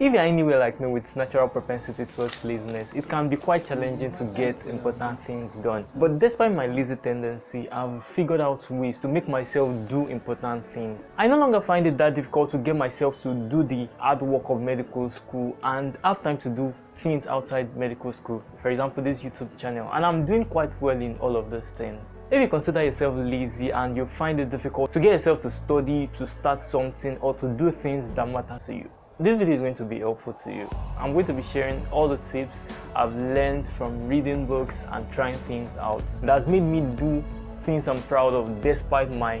If you're anywhere like me with natural propensity towards laziness, it can be quite challenging to get important things done. But despite my lazy tendency, I've figured out ways to make myself do important things. I no longer find it that difficult to get myself to do the hard work of medical school and have time to do things outside medical school, for example this YouTube channel, and I'm doing quite well in all of those things. If you consider yourself lazy and you find it difficult to get yourself to study, to start something, or to do things that matter to you, this video is going to be helpful to you. I'm going to be sharing all the tips I've learned from reading books and trying things out that's made me do things I'm proud of despite my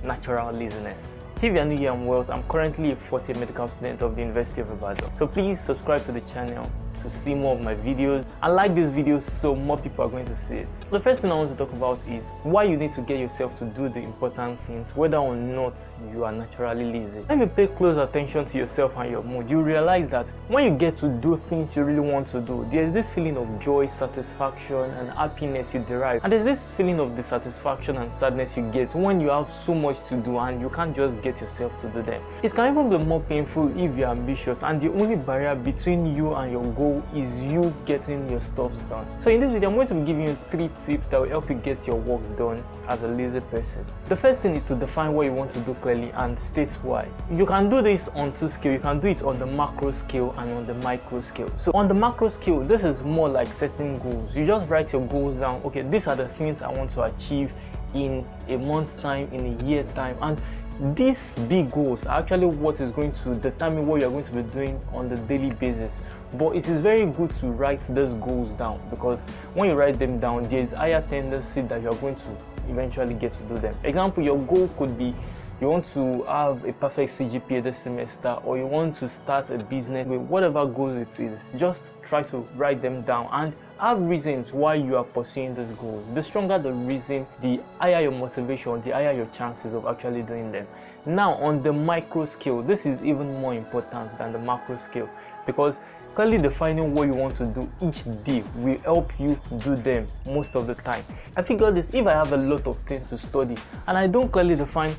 natural laziness. If you're new here, I'm Wealth. I'm currently a fourth year medical student of the University of Ibadan. So please subscribe to the channel to see more of my videos and like this video so more people are going to see it. The first thing I want to talk about is why you need to get yourself to do the important things whether or not you are naturally lazy. If you pay close attention to yourself and your mood, you realize that when you get to do things you really want to do, there's this feeling of joy, satisfaction and happiness you derive, and there's this feeling of dissatisfaction and sadness you get when you have so much to do and you can't just get yourself to do them. It can even be more painful if you're ambitious and the only barrier between you and your goal is you getting your stuff done. So in this video, I'm going to be giving you 3 tips that will help you get your work done as a lazy person. The first thing is to define what you want to do clearly and state why. You can do this on 2 scales. You can do it on the macro scale and on the micro scale. So on the macro scale, this is more like setting goals. You just write your goals down. Okay, these are the things I want to achieve in a month's time, in a year time, and these big goals are actually what is going to determine what you're going to be doing on the daily basis. But it is very good to write those goals down, because when you write them down, there is higher tendency that you're going to eventually get to do them. Example, your goal could be you want to have a perfect CGPA this semester, or you want to start a business. With whatever goals it is, just try to write them down and have reasons why you are pursuing these goals. The stronger the reason, the higher your motivation, the higher your chances of actually doing them. Now on the micro scale, this is even more important than the macro scale, because clearly defining what you want to do each day will help you do them most of the time. I figured this: if I have a lot of things to study and I don't clearly define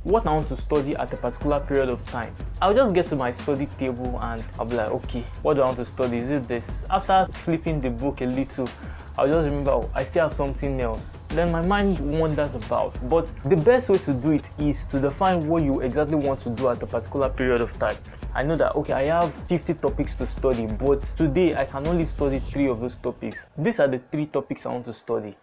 what I want to study at a particular period of time, I'll just get to my study table and I'll be like, okay, what do I want to study? Is it this? After flipping the book a little, I'll just remember, oh, I still have something else. Then my mind wanders about. But the best way to do it is to define what you exactly want to do at a particular period of time. I know that, okay, I have 50 topics to study, but today I can only study 3 of those topics. These are the 3 topics I want to study.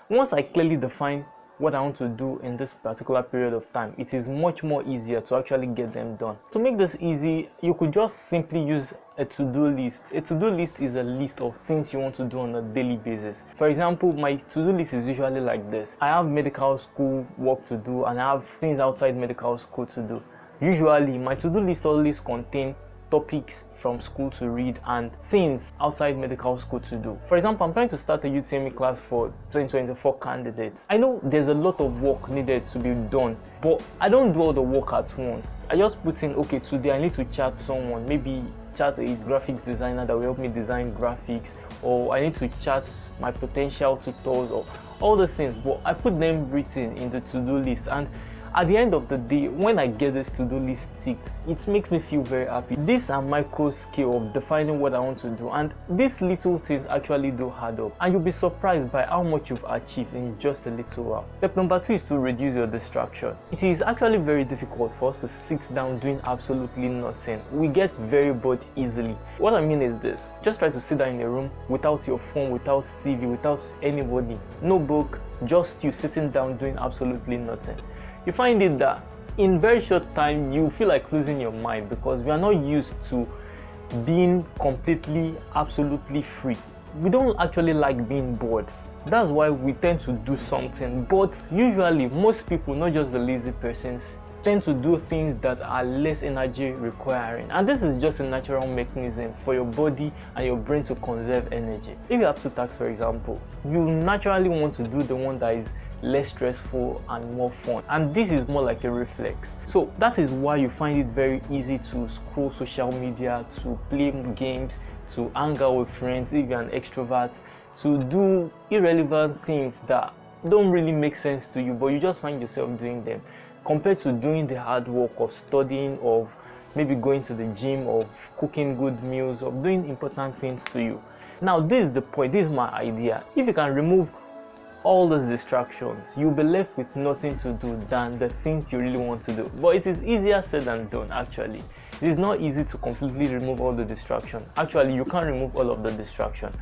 Once I clearly define what I want to do in this particular period of time, it is much more easier to actually get them done. To make this easy, you could just simply use a to-do list. A to-do list is a list of things you want to do on a daily basis. For example, my to-do list is usually like this. I have medical school work to do and I have things outside medical school to do. Usually, my to-do list always contains topics from school to read and things outside medical school to do. For example, I'm trying to start a UTME class for 2024 candidates. I know there's a lot of work needed to be done, but I don't do all the work at once. I just put in, okay, today I need to chat someone, maybe chat a graphic designer that will help me design graphics, or I need to chat my potential tutors, or all those things, but I put them written in the to-do list. And at the end of the day, when I get this to-do list ticked, it makes me feel very happy. These are micro scale of defining what I want to do, and these little things actually do add up, and you'll be surprised by how much you've achieved in just a little while. Step number 2 is to reduce your distraction. It is actually very difficult for us to sit down doing absolutely nothing. We get very bored easily. What I mean is this: just try to sit down in a room without your phone, without TV, without anybody, no book, just you sitting down doing absolutely nothing. You find it that in very short time you feel like losing your mind, because we are not used to being completely, absolutely free. We don't actually like being bored. That's why we tend to do something. But usually most people, not just the lazy persons, tend to do things that are less energy requiring, and this is just a natural mechanism for your body and your brain to conserve energy. If you have 2 tasks, for example, you naturally want to do the one that is less stressful and more fun, and this is more like a reflex. So that is why you find it very easy to scroll social media, to play games, to hang out with friends if you're an extrovert, to do irrelevant things that don't really make sense to you, but you just find yourself doing them, compared to doing the hard work of studying, of maybe going to the gym, or cooking good meals, or doing important things to you. Now, this is the point, this is my idea. If you can remove all those distractions, you'll be left with nothing to do than the things you really want to do. But it is easier said than done. Actually, it is not easy to completely remove all the distraction. Actually, you can't remove all of the distraction,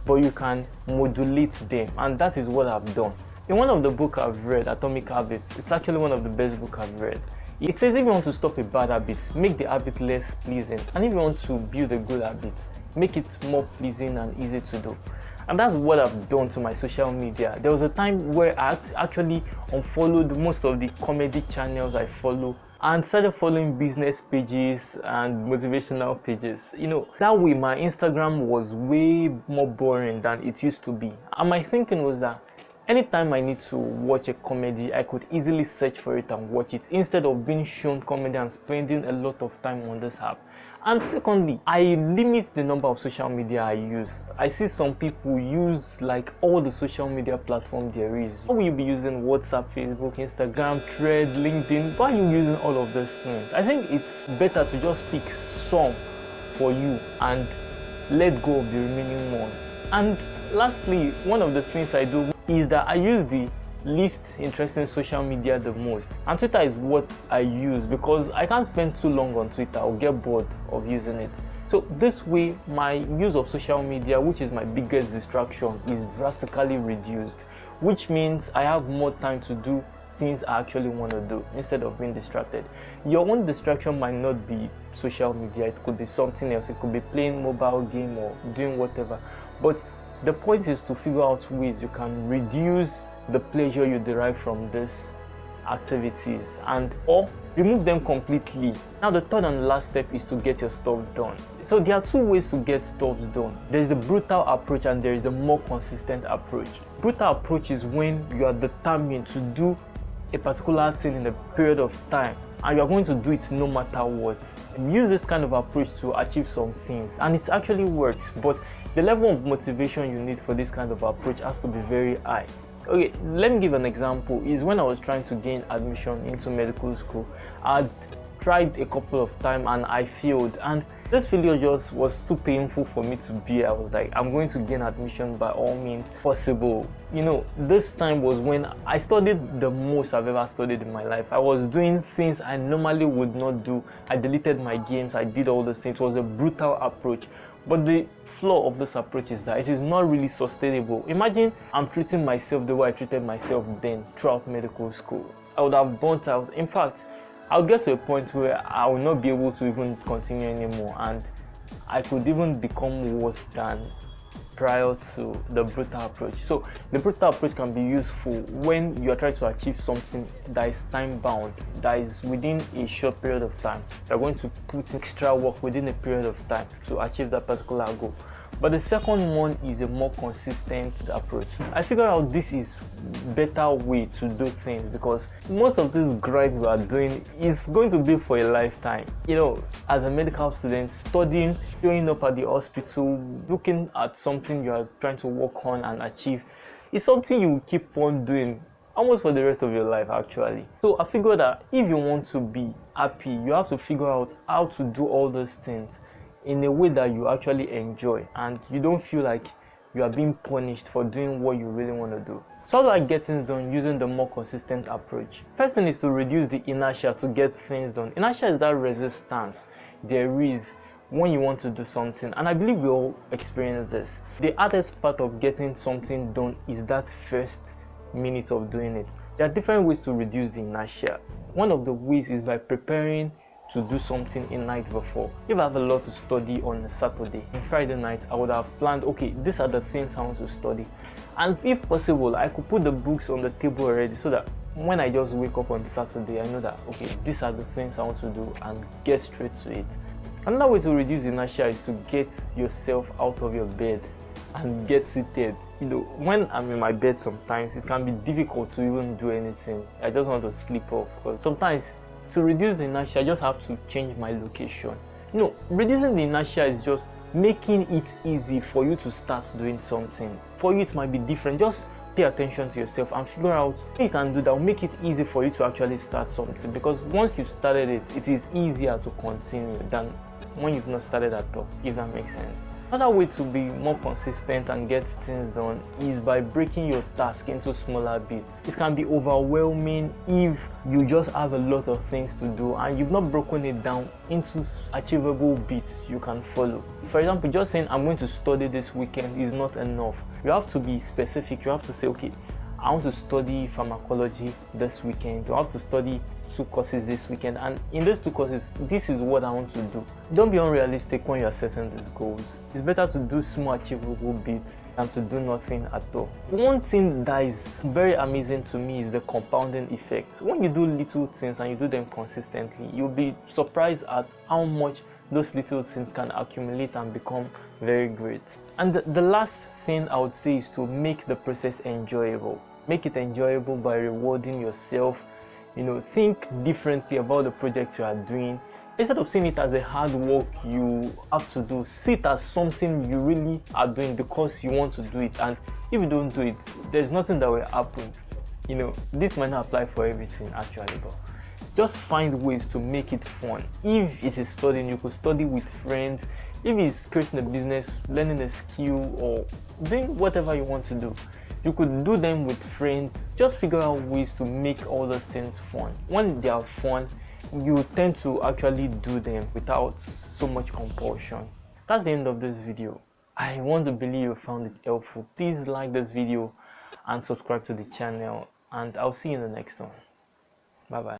but you can modulate them, and that is what I've done. In one of the books I've read, Atomic Habits, it's actually one of the best books I've read. It says if you want to stop a bad habit, make the habit less pleasing, and if you want to build a good habit, make it more pleasing and easy to do. And that's what I've done to my social media. There was a time where I actually unfollowed most of the comedy channels I follow and started following business pages and motivational pages. That way my Instagram was way more boring than it used to be. And my thinking was that anytime I need to watch a comedy, I could easily search for it and watch it instead of being shown comedy and spending a lot of time on this app. And secondly, I limit the number of social media I use. I see some people use like all the social media platforms there is. Why will you be using WhatsApp, Facebook, Instagram, Thread, LinkedIn? Why are you using all of those things? I think it's better to just pick some for you and let go of the remaining ones. And lastly, one of the things I do is that I use the least interesting social media the most, and Twitter is what I use because I can't spend too long on Twitter. I'll get bored of using it. So this way my use of social media, which is my biggest distraction, is drastically reduced, which means I have more time to do things I actually want to do instead of being distracted. Your own distraction might not be social media, it could be something else. It could be playing mobile game or doing whatever, but the point is to figure out ways you can reduce the pleasure you derive from these activities or remove them completely. Now the third and last step is to get your stuff done. So there are two ways to get stuff done. There is the brutal approach and there is the more consistent approach. Brutal approach is when you are determined to do a particular thing in a period of time and you are going to do it no matter what. Use this kind of approach to achieve some things and it actually works, but the level of motivation you need for this kind of approach has to be very high. Okay, let me give an example. Is when I was trying to gain admission into medical school, I'd tried a couple of times and I failed, and this failure just was too painful for me to bear. I was like, I'm going to gain admission by all means possible. This time was when I studied the most I've ever studied in my life. I was doing things I normally would not do. I deleted my games, I did all those things. It was a brutal approach. But the flaw of this approach is that it is not really sustainable. Imagine I'm treating myself the way I treated myself then throughout medical school. I would have burnt out. In fact, I'll get to a point where I will not be able to even continue anymore, and I could even become worse than prior to the brutal approach. So the brutal approach can be useful when you are trying to achieve something that is time bound, that is within a short period of time. You are going to put extra work within a period of time to achieve that particular goal. But the second one is a more consistent approach. I figured out this is better way to do things because most of this grind we are doing is going to be for a lifetime. As a medical student, studying, showing up at the hospital, looking at something you are trying to work on and achieve is something you keep on doing almost for the rest of your life actually. So I figured that if you want to be happy, you have to figure out how to do all those things in a way that you actually enjoy and you don't feel like you are being punished for doing what you really want to do. So how do I get things done using the more consistent approach? First thing is to reduce the inertia to get things done. Inertia is that resistance there is when you want to do something, and I believe we all experience this. The hardest part of getting something done is that first minute of doing it. There are different ways to reduce the inertia. One of the ways is by preparing to do something a night before. If I have a lot to study on a Saturday, on Friday night I would have planned, okay, these are the things I want to study, and if possible I could put the books on the table already so that when I just wake up on Saturday I know that, okay, these are the things I want to do and get straight to it. Another way to reduce inertia is to get yourself out of your bed and get seated. When I'm in my bed sometimes it can be difficult to even do anything. I just want to sleep off, but sometimes to reduce the inertia, I just have to change my location. Reducing the inertia is just making it easy for you to start doing something. For you, it might be different. Just pay attention to yourself and figure out what you can do that will make it easy for you to actually start something, because once you've started it, it is easier to continue than when you've not started at all, if that makes sense. Another way to be more consistent and get things done is by breaking your task into smaller bits. It can be overwhelming if you just have a lot of things to do and you've not broken it down into achievable bits you can follow. For example, just saying I'm going to study this weekend is not enough. You have to be specific. You have to say, okay, I want to study pharmacology this weekend. I have to study 2 courses this weekend, and in those 2 courses, this is what I want to do. Don't be unrealistic when you are setting these goals. It's better to do small achievable bits than to do nothing at all. One thing that is very amazing to me is the compounding effect. When you do little things and you do them consistently, you'll be surprised at how much those little things can accumulate and become very great. And the last thing I would say is to make the process enjoyable. Make it enjoyable by rewarding yourself. Think differently about the project you are doing. Instead of seeing it as a hard work you have to do, see it as something you really are doing because you want to do it. And if you don't do it, there's nothing that will happen. This might not apply for everything actually, but just find ways to make it fun. If it is studying, you could study with friends. If it's creating a business, learning a skill, or doing whatever you want to do, you could do them with friends. Just figure out ways to make all those things fun. When they are fun, you tend to actually do them without so much compulsion. That's the end of this video. I want to believe you found it helpful. Please like this video and subscribe to the channel, and I'll see you in the next one. Bye bye.